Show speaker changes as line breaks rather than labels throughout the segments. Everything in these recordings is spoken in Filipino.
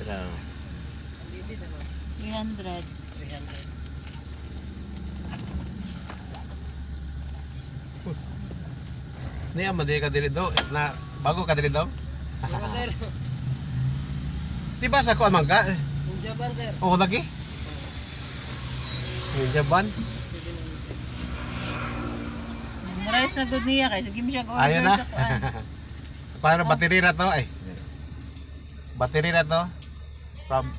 lang.
300.
300.
Niya madi ka diri do na bago ka diri do.
Ano sir?
Di ba sa ko amangga?
Yung Japan sir.
Oo lagi. Yung Japan.
Memorize na good niya kay sige mo siya
Ayun
order
na.
sa kuan.
Paano battery na to ay? Battery na to. From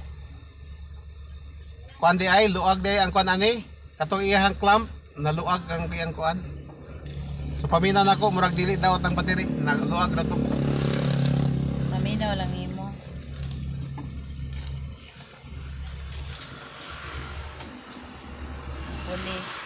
kuan di ay luag di ang kuan ani. Katong iyang clamp naluag ang iyang kuan. So paminaw nako murag dili daw ang battery naluag ra to.
Paminaw lang imo. Huli.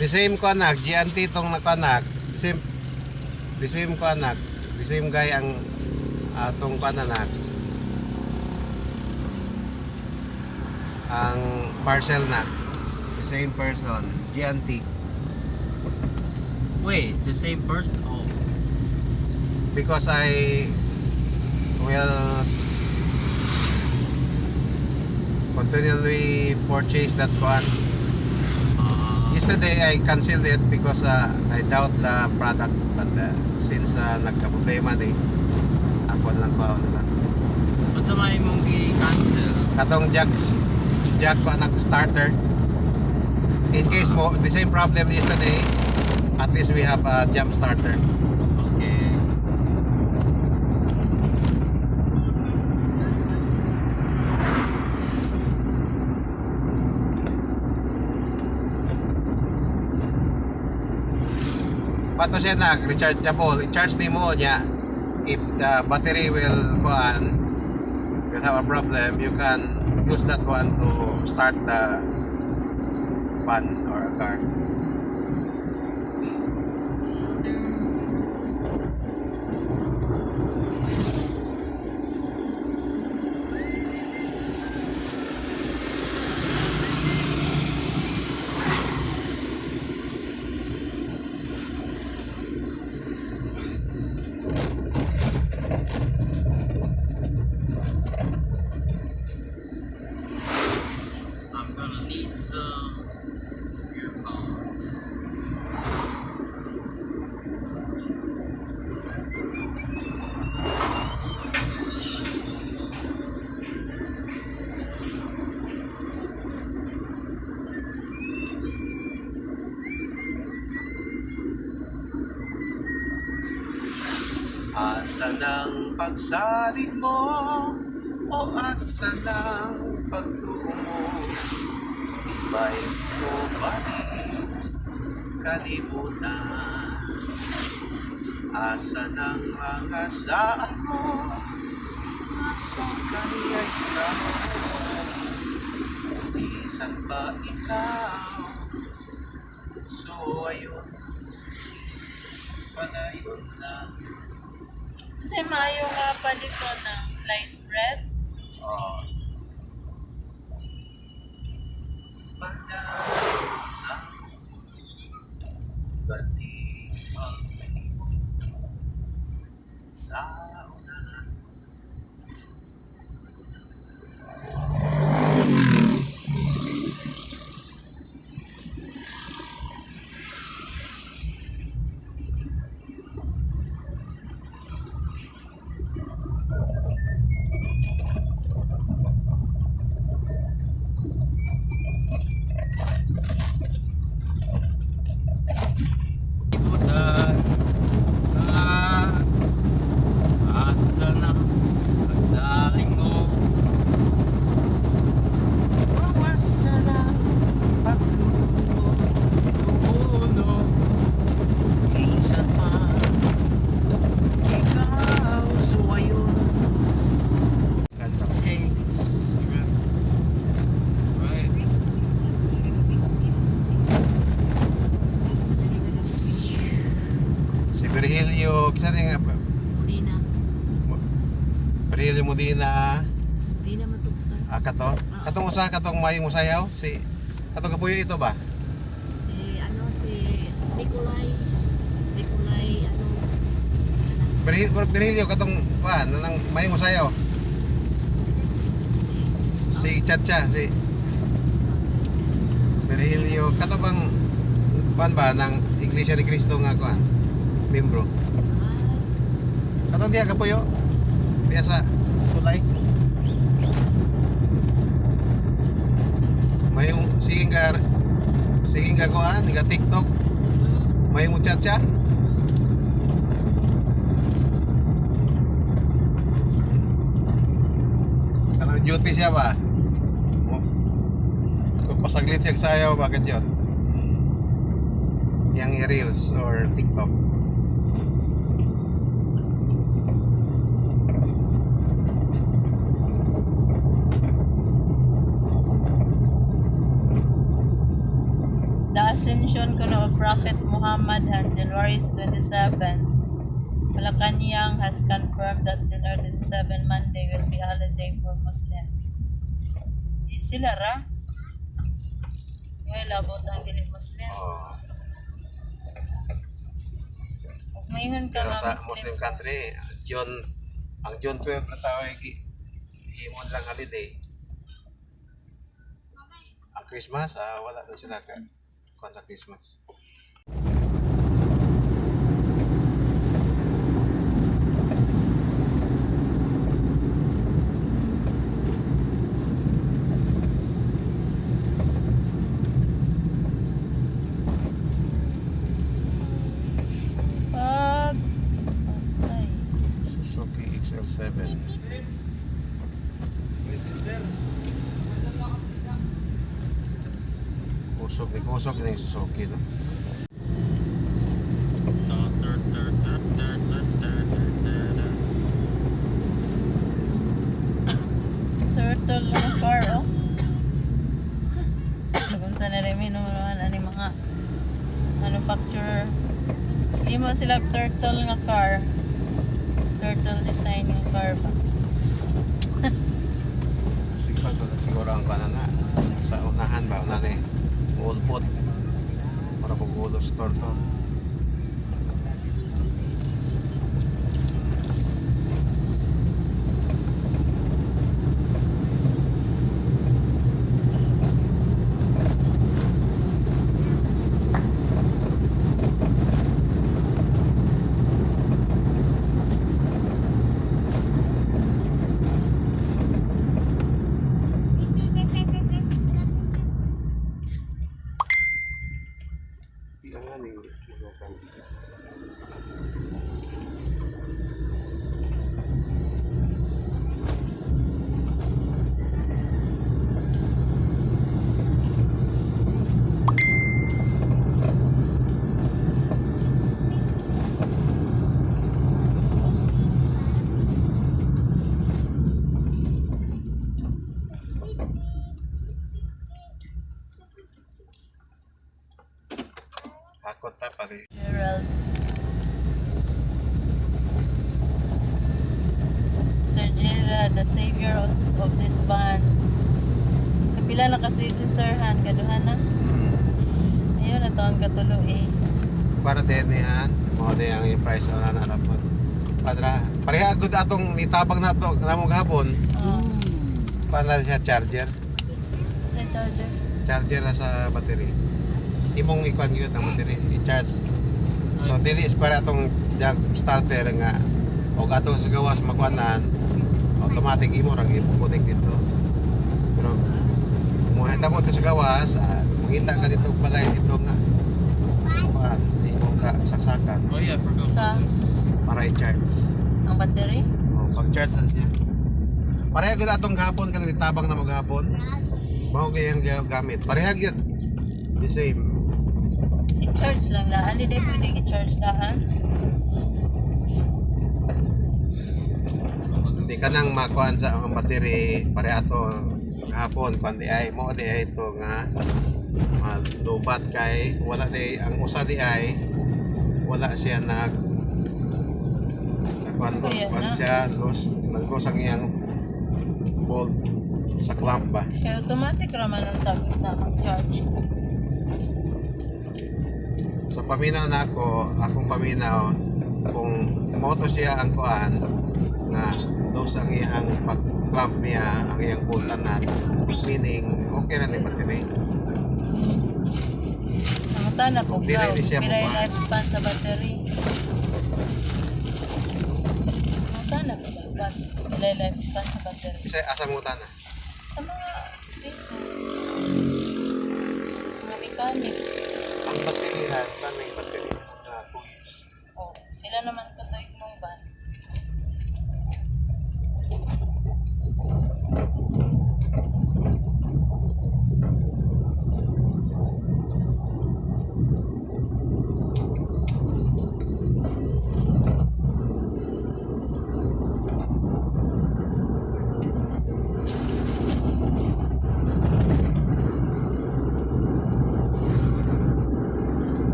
The same ko anak, GNT tong nakanak. The same ko anak. The same guy ang tong anak. Ang parcel na. The same person, GNT.
Wait, the same person? Oh.
Because I will continually purchase that one. Yesterday I canceled it because I doubt the product, but since nagka-problema din ako lang pa na
Ba't sa may mong i-cancel?
katong jack ko anak starter in case mo the same problem yesterday, at least we have a jump starter.
Okay.
Pato siya nag rechargeable, i-charge ni mo niya if the battery will have a problem, you can use that one to start the van or a car.
I'm gonna need some earphones.
Asa ng pagsalit mo o asa ng pagtuo mo, iba'y mo ba di kalimutan? Asa ng mga saan mo, asa kaniya'y ikaw, isan pa ikaw. So ayun, palayon lang.
Kasi maayo nga palito ng sliced bread.
Oh. Palayon lang. Bati ang sa unahan. kisa nga
Medina.
Perilio Modena
Medina matug stars.
kato. Katong usa katong mayong musayaw si katong kapuyo ito ba?
Si Nikolay ano
Perilio katong nang mayong musayaw. Si Chacha si Perilio kato bang ba ng Iglesia ni Cristo nga membro. Katong diya kapuyo. Diya sa tulay. Mayong sige nga nga TikTok. Mayong muchacha. Kanang duty siya ba? Kung pasaglit siya sayaw, bakit yun? Yang reels or TikTok.
The ascension kuno of Prophet Muhammad on January 27. Malacanang has confirmed that January 27 Monday will be holiday for Muslims. Sila ra? Well, abot ang dili Muslim.
Oh.
Ug maingon ka
Pero
nga
sa Muslim country, ang June 12 na tawag himon lang holiday. Ang Christmas, wala na sila kuan sa Christmas.
Ay.
Suzuki XL7. Kusog ni Suzuki no.
Turtle na car, oh. Kung saan na rin naman ani mga manufacturer. Imo sila turtle nga car. Turtle design nga car ba?
Siguro ang banana sa unahan ba una ni ulpot para pag ulo store to. Hakot na pala.
Gerald. Sir Gerald, the savior of this band. Kapila na kasi si Sir Han, kaduhan na. Ayun, na taon katulo eh.
Para din yan, mo din ang price na narapon. Padra, pareha gud atong nitabang na to namong gahapon. Para siya charger.
Sa charger.
Charger na sa battery. Imong ikuan gyud ang battery i-charge. So dili is para atong jag starter nga og ato sa gawas magkuanan automatic imo ra ipuputik dito. Pero kung hita mo to sa gawas, makita ka dito balay dito nga. Di mo ka saksakan
Oh yeah, I forgot
Sa-
this.
para i-charge.
Ang battery.
O pag-charge na siya. Pareha gyud atong gahapon kanang itabang na maghapon. Mao gyud ang gamit. Pareha gyud. The same.
I-charge lang na. Hindi din pwede i-charge lahan.
Hindi ka nang makuhaan sa ang battery pareha to gahapon kundi ay mo di ay ito nga malubat kay wala di ang usa di ay wala siya Kuan
Kaya na.
siya nag-lose ang iyang bolt sa clamp ba.
Kaya automatic raman ang tagot na mag-charge.
Sa paminaw na akong paminaw, kung moto siya ang kuan nga lose ang iyang pag-clamp niya, ang iyang bolt na, meaning okay na ni battery.
Ang tanak ko
Dili
daw,
ni siya
pilay
mukha.
lifespan sa battery. Ang tanak ko dapat, pilay lifespan sa battery.
Kasi asa mo na.
Sa mga sino, mga mechanic.
Ang battery ha, paano yung battery na 2 years?
Oh, ilan naman katuig mong ban?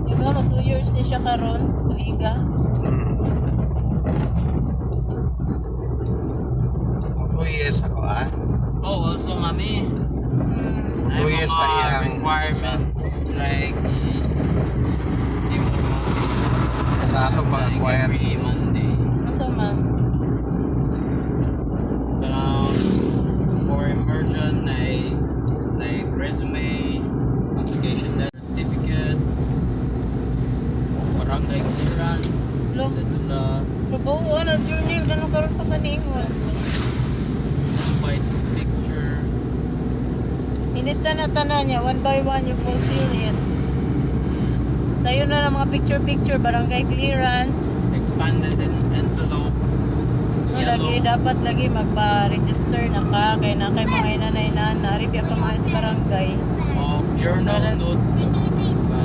Di ba, mag 2 years din siya karon, tuiga.
Hmm. 2 years ako
Oh, also mami.
Hmm.
2 years na iyang
requirements like di mo
sa atong
like
pag-acquire.
every Monday.
Ano sa man?
For immersion like resume, application letter, certificate, barangay clearance,
Lo.
cedula,
Trabaho, ano, journal, ganun karon pa kaningon.
white picture.
Inista na tanan niya, one by one you fulfill it. Sa'yo na ng mga picture-picture, barangay clearance.
Expanded envelope,
No, lagi, dapat lagi magpa-register na ka, kay na kay mga inanay-nana, ribya pa mga sa barangay.
of journal
Para-
notebook,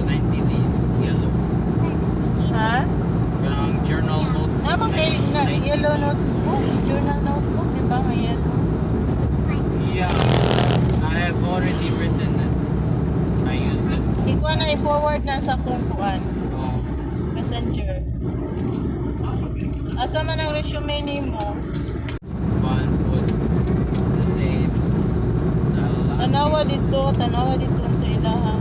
90 leaves, yellow.
Ha?
Kanang journal notebook.
Namang kay na
90
yellow
leaves.
notebook, journal notebook, di ba nga yellow?
Yeah, I have already written it. I used it.
Ikaw na i-forward na sa kungkuan,
Oh,
messenger. Asa man ang resume nimo?
one put the same. So,
Tanawa dito sa ilaha.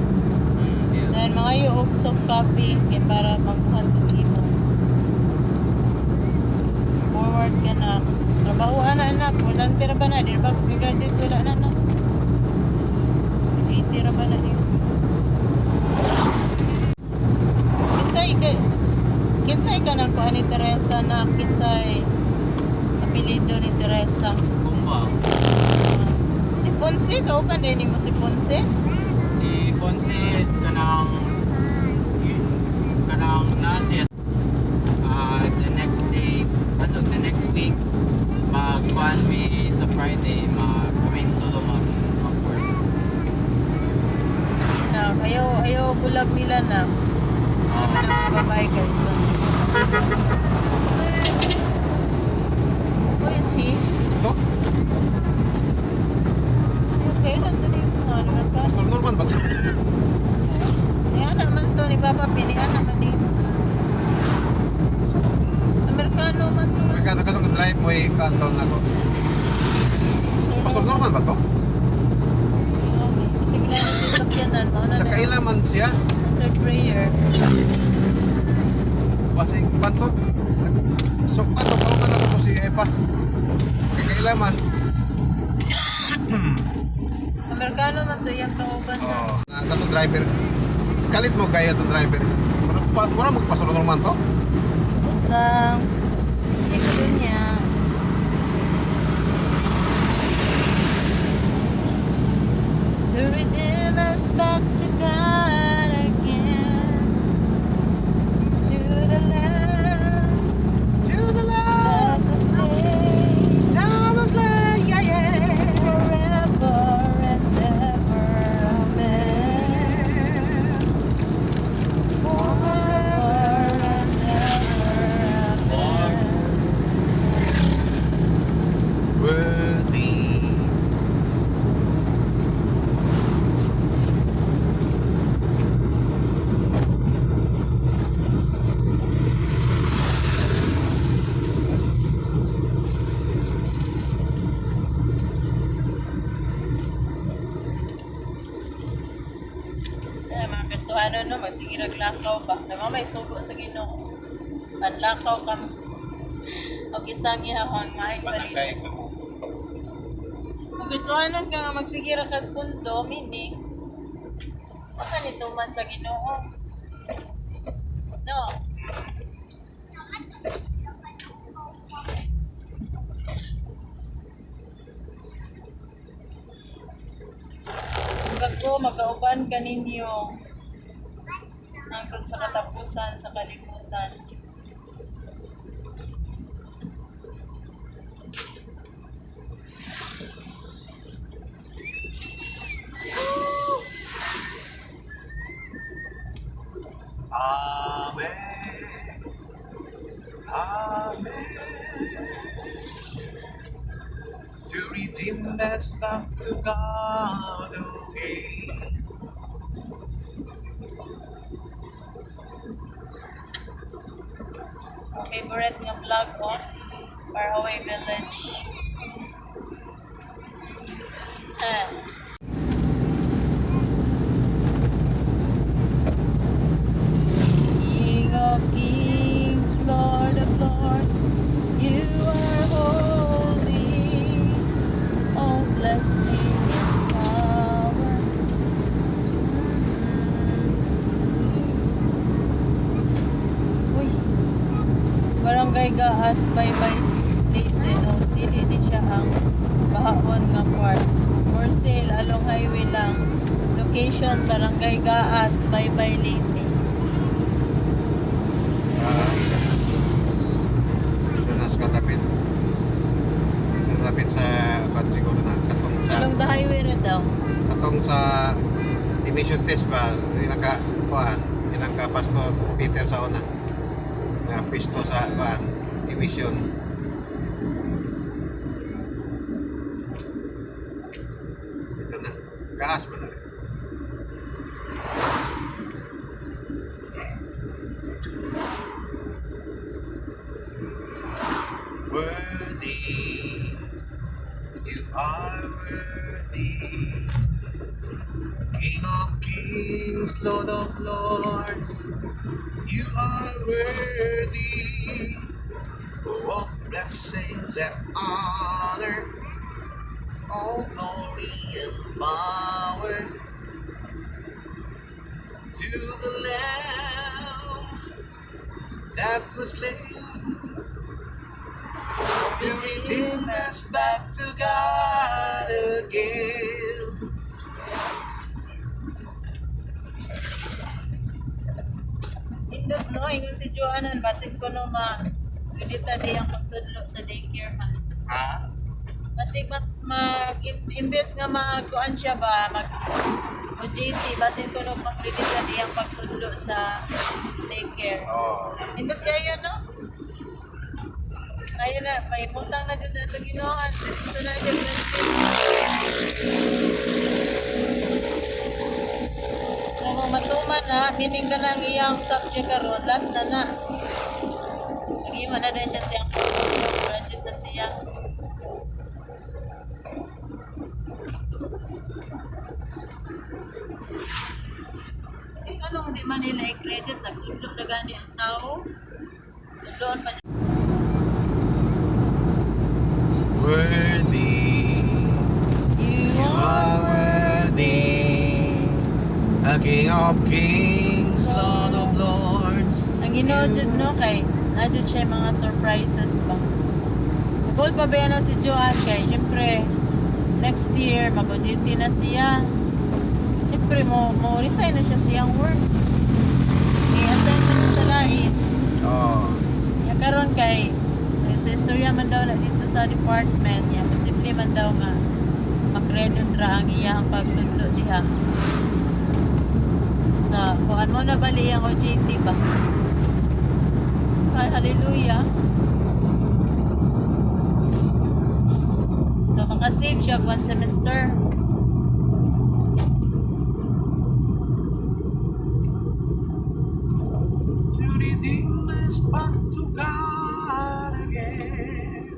yeah.
Dahil mga yuog soft copy, kay para magbuhat ng imo. Forward ka na. Trabahoan na anak, volunteer ba na? Di ba graduate wala na anak? 80 ra ba na niyo? Kinsay ka na ko ni Teresa na kinsay apelido ni Teresa.
Kumba.
Si Ponce, kauban din mo si Ponce?
Si Ponce kanang nasa the next day, the next week magkuhan mi sa Friday mag-tulo mag-work.
Na, ayaw bulag nila na. Ano na mga babae ka, responsible na sila. Who is he?
Ito?
Okay, lang to ni ano ka?
Pastor Norman ba?
Yan naman to ni Papa P. Yan naman ni Amerikano man to.
May katong drive mo kanton ako. Pastor Norman ba to?
Kasi kailangan sa sakyanan. Mauna na
Nakailaman siya.
answered prayer.
Basi ba to? So ato pa na to si Epa. Kailaman.
Amerikano man to yung kauban na.
Oh, katong driver. Kalit mo kaya tong driver. Mura magpastor Norman to?
Lang. Siguro niya. To redeem us back to God again. To the land
To the
that was slain
down the slide, yeah, yeah.
forever and ever. Amen. Forever and ever. Amen.
Worthy.
naglakaw ba? Kaya mamay sugo sa Ginoo. Panlakaw ka o isang ihahon maay balik.
Barangay ka mo.
Kung gustuhanon ka nga magsigira kag pundo, meaning baka nito man sa Ginoo. No. Bago magkauban ka ninyo hangtod sa katapusan sa kalibutan.
Amen. Amen. To redeem us back to God again.
Favorite nga vlog ko, Faraway Village. King of kings, Lord of lords, you are holy. All blessing and power. Uy, Barangay Gaas, Baybay State, no? Dili di siya ang bahawon nga part. For sale, along highway lang. Location, Barangay Gaas, Baybay Leyte.
Ito na sa katapit. Katapit sa bat siguro na. Katong sa
Along the highway rin daw.
katong sa emission test ba sinaka kuan ilang ka Pastor Peter sa una nga pisto sa kuan emission. Ito na kaas man na. Worthy, you are worthy, King of kings, Lord of lords, you are worthy of blessings and honor, all glory and power to the Lamb that was slain to redeem us back to God again.
Indot no, ingon si Joanan, basin ko no kredita di ang pagtudlo sa daycare ha.
Ha?
Basig imbes nga magkuan siya ba, OJT, basin ko no kredita di ang pagtudlo sa daycare.
Oh.
Indot kayo no? Ayun na, may mutang na dito sa Ginoon. Diretso na dyan na. So, kung matuman na, meaning ka ng iyang subject karon, last na na. Nag-iwan na din siya siyang graduate na siya. Eh, anong di man nila i-credit? Nagtudlo na gani ang tao. Tudloan pa niya.
Worthy,
You
you are worthy, a King of kings, Lord of lords.
Ang Ginoo jud no kay nadud siya mga surprises ba. Goal pa ba yan na si Joanne kay syempre next year mag-OJT na siya. Syempre mo resign na siya siyang work. I-assign na siya sa lain.
Oh.
Ya karon kay sa istorya man daw na dito sa department niya, posible man daw nga makredit ra ang iyang pagtudlo diha. Sa kuan mo na bali ang OJT ba? Hallelujah. So makasave siya 1 semester.
To redeem us back to God again.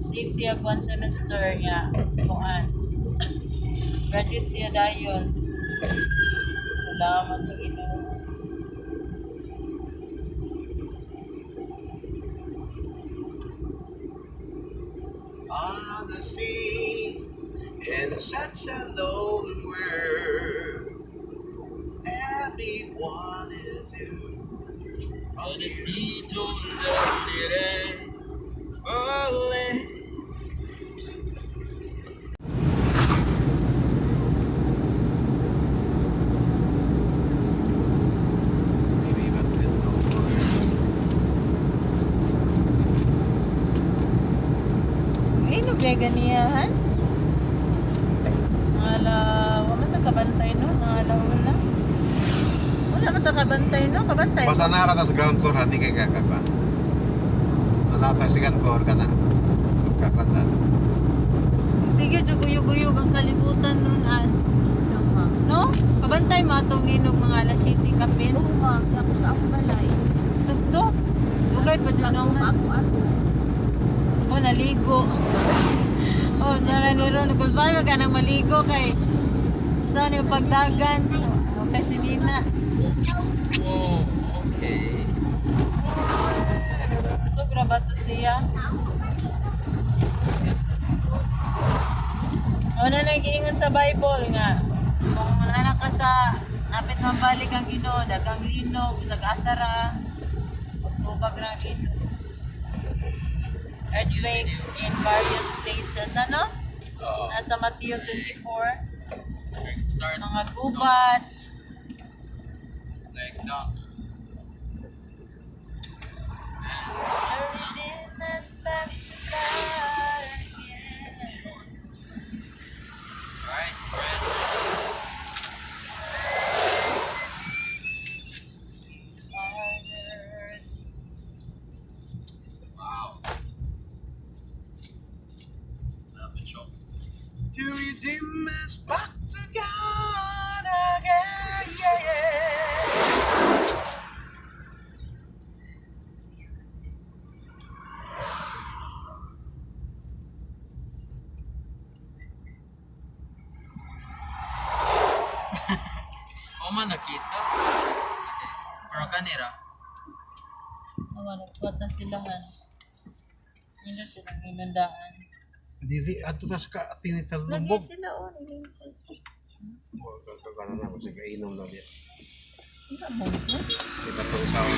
Save siya 1 semester niya. Kuan. Graduate siya dayon. Salamat sa Ginoo.
the sea in such a lone world. Everyone is you.
Necesito dormire. Ole.
Maybe about 10
Inog kay ganiyahan. Ala, wala man kabantay no, alauna na. Wala man kabantay no, kabantay.
Basta narata sa ground floor, hindi kay kakakpan. Narata sa second floor ka na. Kakakpan.
Sige, guyo-guyo ang kalibutan ron an. No? Kabantay mo atong inog mga alas 7 kapin.
Oo, ma. Ako sa akong balay.
Sugto. Lugay pa dyan
Ako,
naman.
ako.
O, naligo. O, saka ni Ron, nagkulbaan ka nang maligo kay saan yung pagdagan. O, kay si Nina.
Oh, okay.
So, graba to siya. O, na nag-iingon sa Bible nga. Kung anak ka sa napit ng balik ang Ginoo, dagang linog, sa asara, pagtubag ng linog. Earthquakes in various places. Ano? Nasa Matthew 24.
Start
Mga gubat.
like that.
Everything is back to God again.
Right, friend. Wow. Grabe show.
To redeem us back to God again. Yeah, yeah.
O man nakita. Pero kanira.
Namanagpat na silahan. Yun silang inundaan.
Dili ato tas ka tinital
Lagi
lubog.
sila o. Nilingkod.
Kakana na ko sige inom na diya.
Hindi mo.
Kita to sa